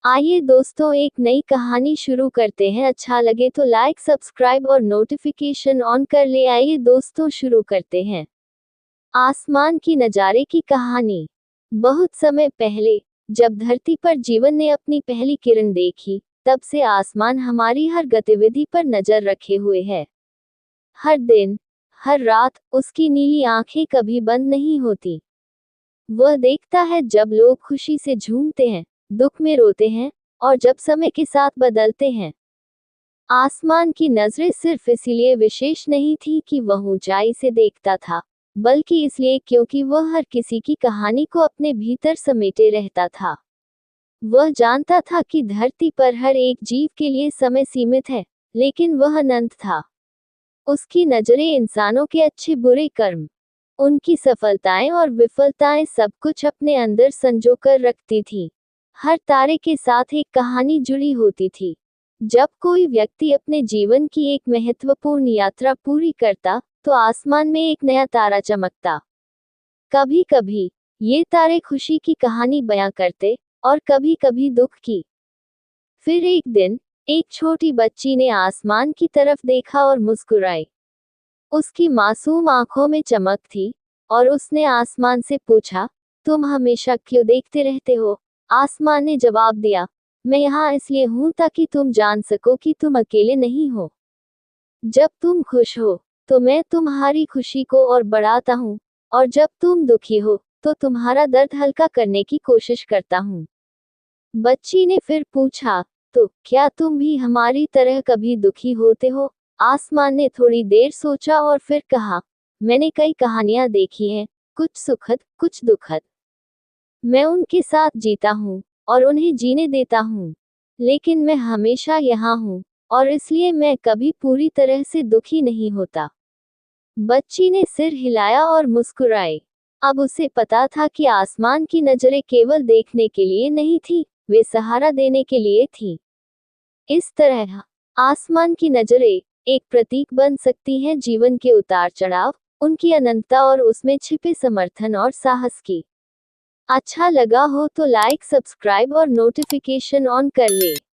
आइए दोस्तों एक नई कहानी शुरू करते हैं। अच्छा लगे तो लाइक सब्सक्राइब और नोटिफिकेशन ऑन कर ले। आइए दोस्तों शुरू करते हैं। आसमान की नज़ारे की कहानी। बहुत समय पहले जब धरती पर जीवन ने अपनी पहली किरण देखी, तब से आसमान हमारी हर गतिविधि पर नजर रखे हुए है। हर दिन, हर रात उसकी नीली आंखें कभी बंद नहीं होती। वह देखता है जब लोग खुशी से झूमते हैं, दुख में रोते हैं, और जब समय के साथ बदलते हैं। आसमान की नजरें सिर्फ इसलिए विशेष नहीं थी कि वह ऊंचाई से देखता था, बल्कि इसलिए क्योंकि वह हर किसी की कहानी को अपने भीतर समेटे रहता था। वह जानता था कि धरती पर हर एक जीव के लिए समय सीमित है, लेकिन वह अनंत था। उसकी नजरें इंसानों के अच्छे बुरे कर्म, उनकी सफलताएं और विफलताएं सब कुछ अपने अंदर संजो कर रखती थी। हर तारे के साथ एक कहानी जुड़ी होती थी। जब कोई व्यक्ति अपने जीवन की एक महत्वपूर्ण यात्रा पूरी करता, तो आसमान में एक नया तारा चमकता। कभी कभी ये तारे खुशी की कहानी बयां करते, और कभी कभी दुख की। फिर एक दिन, एक छोटी बच्ची ने आसमान की तरफ देखा और मुस्कुराई। उसकी मासूम आंखों में चमक थी, और उसने आसमान से पूछा, तुम हमेशा क्यों देखते रहते हो? आसमान ने जवाब दिया, मैं यहाँ इसलिए हूँ ताकि तुम जान सको कि तुम अकेले नहीं हो। जब तुम खुश हो, तो मैं तुम्हारी खुशी को और बढ़ाता हूँ, और जब तुम दुखी हो, तो तुम्हारा दर्द हल्का करने की कोशिश करता हूँ। बच्ची ने फिर पूछा, तो क्या तुम भी हमारी तरह कभी दुखी होते हो? आसमान ने थोड़ी देर सोचा और फिर कहा, मैंने कई कहानियां देखी हैं, कुछ सुखद, कुछ दुखद। मैं उनके साथ जीता हूँ, और उन्हें जीने देता हूँ। लेकिन मैं हमेशा यहाँ हूँ, और इसलिए मैं कभी पूरी तरह से दुखी नहीं होता। बच्ची ने सिर हिलाया और मुस्कुराई। अब उसे पता था कि आसमान की नजरें केवल देखने के लिए नहीं थी, वे सहारा देने के लिए थी। इस तरह आसमान की नजरें एक प्रतीक बन सकती हैं जीवन के उतार चढ़ाव, उनकी अनंतता और उसमें छिपे समर्थन और साहस की। अच्छा लगा हो तो लाइक सब्सक्राइब और नोटिफिकेशन ऑन कर ले।